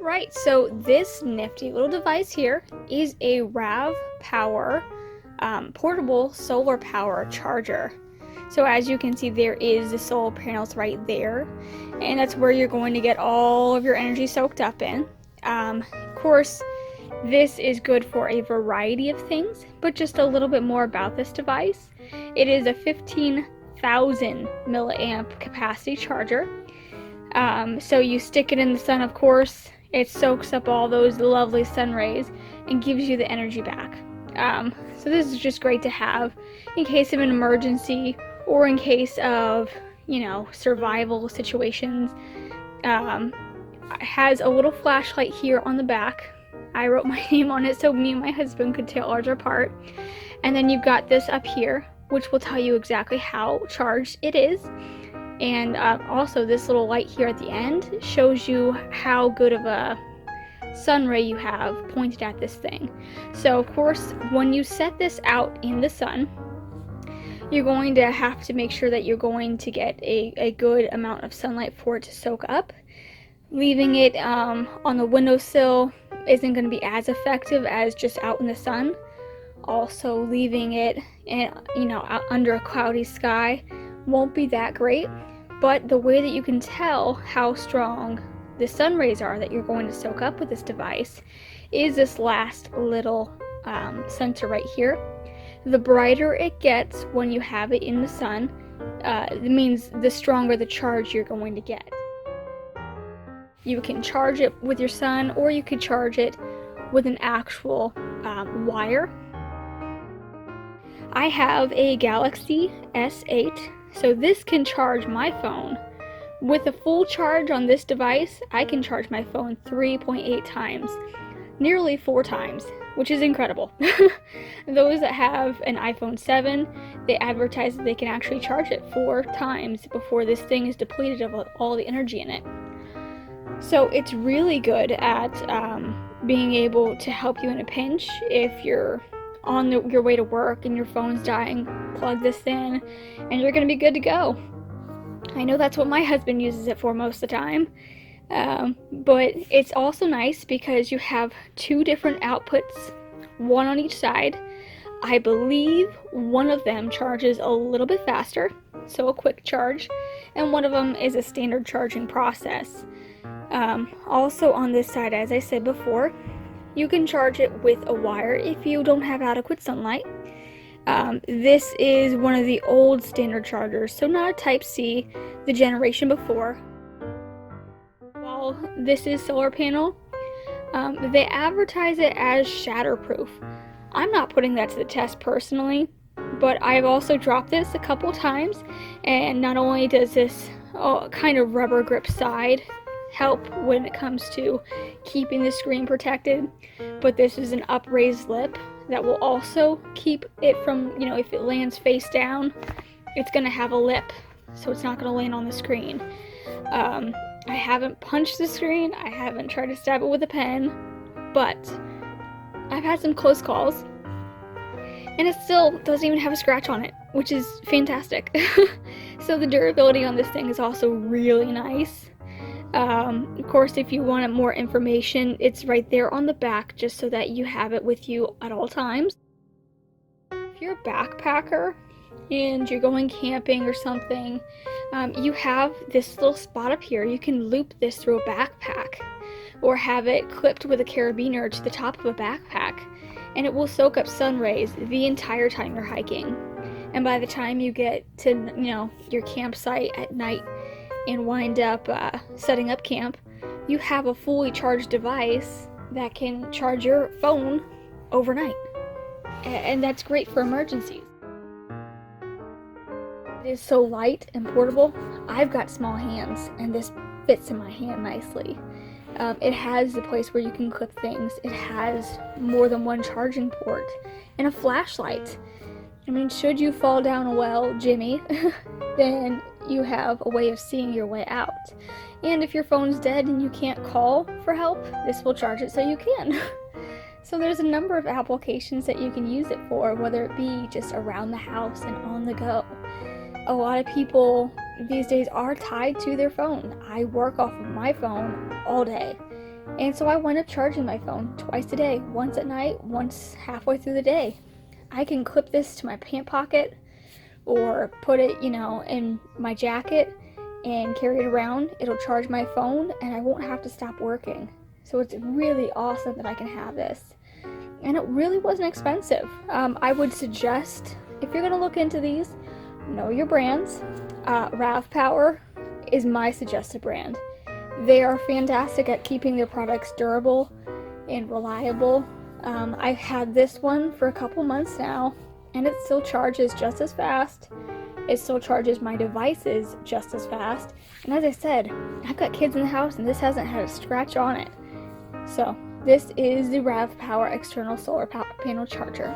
Right, so this nifty little device here is a RAVPower portable solar power charger. So as you can see, there is the solar panels right there, and that's where you're going to get all of your energy soaked up in. Of course, this is good for a variety of things, but just a little bit more about this device. It is a 15,000 milliamp capacity charger. So you stick it in the sun, of course, it soaks up all those lovely sun rays and gives you the energy back. So this is just great to have in case of an emergency or in case of, survival situations. It has a little flashlight here on the back. I wrote my name on it so me and my husband could tell ours apart. And then you've got this up here, which will tell you exactly how charged it is. And also this little light here at the end shows you how good of a sun ray you have pointed at this thing. So of course, when you set this out in the sun, you're going to have to make sure that you're going to get a good amount of sunlight for it to soak up. Leaving it on the windowsill isn't going to be as effective as just out in the sun. Also, leaving it out under a cloudy sky won't be that great. But the way that you can tell how strong the sun rays are that you're going to soak up with this device is this last little sensor right here. The brighter it gets when you have it in the sun, it means the stronger the charge you're going to get. You can charge it with your sun, or you could charge it with an actual wire. I have a Galaxy S8, so this can charge my phone. With a full charge on this device, I can charge my phone 3.8 times, nearly 4 times, which is incredible. Those that have an iPhone 7, they advertise that they can actually charge it 4 times before this thing is depleted of all the energy in it. So it's really good at being able to help you in a pinch. If you're on your way to work and your phone's dying, plug this in and you're going to be good to go. I know that's what my husband uses it for most of the time, but it's also nice because you have 2 different outputs, one on each side. I believe one of them charges a little bit faster, so a quick charge, and one of them is a standard charging process. Also on this side, as I said before, you can charge it with a wire if you don't have adequate sunlight. This is one of the old standard chargers, so not a Type-C, the generation before. While this is solar panel, they advertise it as shatterproof. I'm not putting that to the test personally, but I've also dropped this a couple times, and not only does this kind of rubber grip side help when it comes to keeping the screen protected, but this is an upraised lip that will also keep it from, if it lands face down, it's going to have a lip, so it's not going to land on the screen. I haven't punched the screen, I haven't tried to stab it with a pen, but I've had some close calls, and it still doesn't even have a scratch on it, which is fantastic. So the durability on this thing is also really nice. Of course, if you want more information, it's right there on the back, just so that you have it with you at all times. If you're a backpacker and you're going camping or something, you have this little spot up here. You can loop this through a backpack or have it clipped with a carabiner to the top of a backpack, and it will soak up sun rays the entire time you're hiking. And by the time you get to your campsite at night and wind up setting up camp, you have a fully charged device that can charge your phone overnight. And that's great for emergencies. It is so light and portable. I've got small hands, and this fits in my hand nicely. It has the place where you can clip things. It has more than one charging port and a flashlight. I mean, should you fall down a well, Jimmy, then you have a way of seeing your way out. And if your phone's dead and you can't call for help, this will charge it so you can. So there's a number of applications that you can use it for, whether it be just around the house and on the go. A lot of people these days are tied to their phone. I work off of my phone all day, And so I wind up charging my phone twice a day, once at night, once halfway through the day. I can clip this to my pant pocket or put it, in my jacket and carry it around. It'll charge my phone and I won't have to stop working. So it's really awesome that I can have this. And it really wasn't expensive. I would suggest, if you're gonna look into these, know your brands. RAVPower is my suggested brand. They are fantastic at keeping their products durable and reliable. I've had this one for a couple months now, and it still charges just as fast. It still charges my devices just as fast. And as I said, I've got kids in the house and this hasn't had a scratch on it. So this is the RAVPower external solar panel charger.